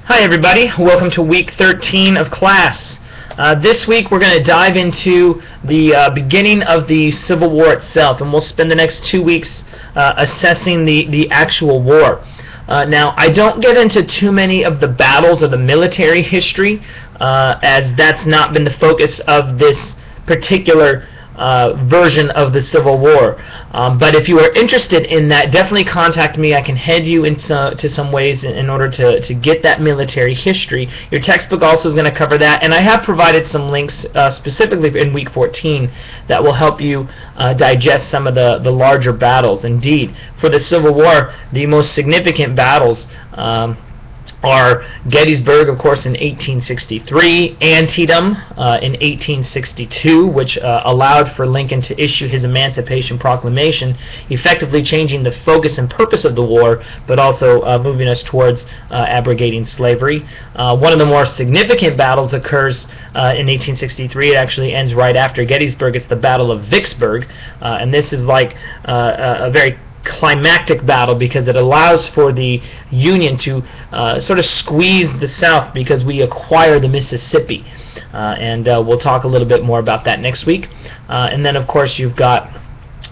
Hi everybody, welcome to week 13 of class. This week we're going to dive into the beginning of the Civil War itself, and we'll spend the next 2 weeks assessing the actual war. Now, I don't get into too many of the battles or the military history, as that's not been the focus of this particular version of the Civil War. But if you are interested in that, definitely contact me. I can head you into some ways in order to get that military history. Your textbook also is going to cover that, and I have provided some links specifically in week 14 that will help you digest some of the larger battles. Indeed, for the Civil War, the most significant battles are Gettysburg, of course, in 1863, Antietam in 1862, which allowed for Lincoln to issue his Emancipation Proclamation, effectively changing the focus and purpose of the war, but also moving us towards abrogating slavery. One of the more significant battles occurs in 1863. It actually ends right after Gettysburg. It's the Battle of Vicksburg, and this is like a very climactic battle because it allows for the Union to sort of squeeze the South because we acquire the Mississippi, and we'll talk a little bit more about that next week. And then of course you've got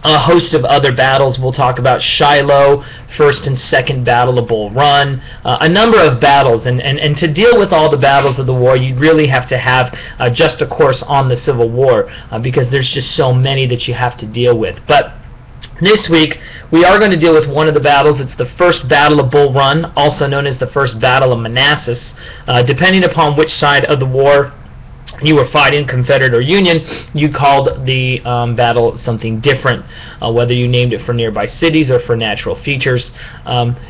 a host of other battles. We'll talk about Shiloh, First and Second Battle of Bull Run, a number of battles, and to deal with all the battles of the war you'd really have to have just a course on the Civil War because there's just so many that you have to deal with. But this week, we are going to deal with one of the battles. It's the First Battle of Bull Run, also known as the First Battle of Manassas. Depending upon which side of the war you were fighting, Confederate or Union, you called the battle something different. Whether you named it for nearby cities or for natural features,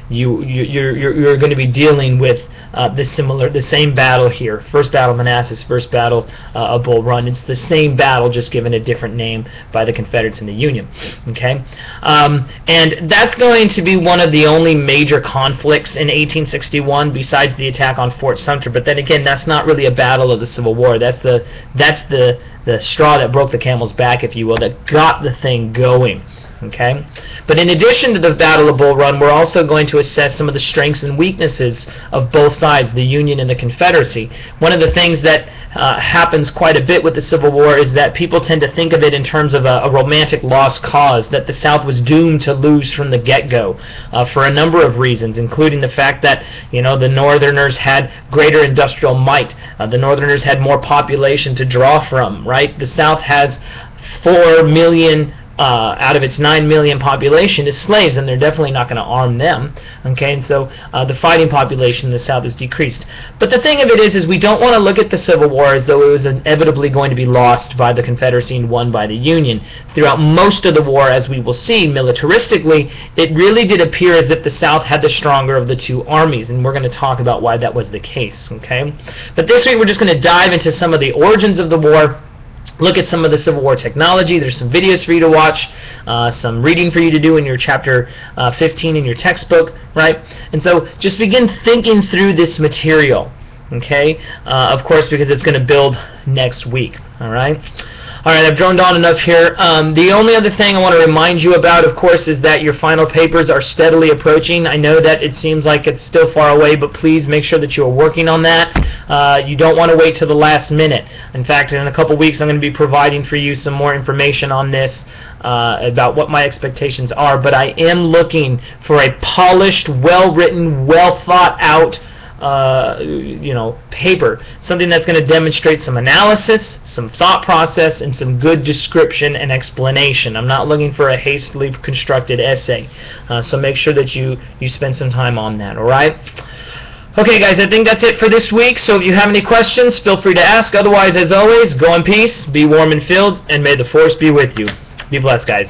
you're going to be dealing with the same battle here. First Battle of Manassas, First Battle of Bull Run. It's the same battle, just given a different name by the Confederates and the Union. Okay, and that's going to be one of the only major conflicts in 1861, besides the attack on Fort Sumter. But then again, that's not really a battle of the Civil War. That's the straw that broke the camel's back, if you will, that got the thing going. Okay, but in addition to the Battle of Bull Run, we're also going to assess some of the strengths and weaknesses of both sides, the Union and the Confederacy. One of the things that happens quite a bit with the Civil War is that people tend to think of it in terms of a romantic lost cause, that the South was doomed to lose from the get-go for a number of reasons, including the fact that, you know, the Northerners had greater industrial might. The Northerners had more population to draw from, right? The South has 4 million out of its 9 million population is slaves, and they're definitely not going to arm them. Okay, and so the fighting population in the South is decreased. But the thing of it is we don't want to look at the Civil War as though it was inevitably going to be lost by the Confederacy and won by the Union. Throughout most of the war, as we will see, militaristically, it really did appear as if the South had the stronger of the two armies, and we're going to talk about why that was the case. Okay, but this week we're just going to dive into some of the origins of the war, look at some of the Civil War technology. There's some videos for you to watch, some reading for you to do in your chapter 15 in your textbook, right? And so just begin thinking through this material, okay? Of course, because it's going to build next week, all right? All right, I've droned on enough here. The only other thing I want to remind you about, of course, is that your final papers are steadily approaching. I know that it seems like it's still far away, but please make sure that you are working on that. You don't want to wait till the last minute. In fact, in a couple weeks, I'm going to be providing for you some more information on this, about what my expectations are. But I am looking for a polished, well-written, well-thought-out paper, something that's going to demonstrate some analysis, some thought process, and some good description and explanation. I'm not looking for a hastily constructed essay, so make sure that you spend some time on that, alright? Okay guys, I think that's it for this week, so if you have any questions, feel free to ask. Otherwise, as always, go in peace, be warm and filled, and may the force be with you. Be blessed, guys.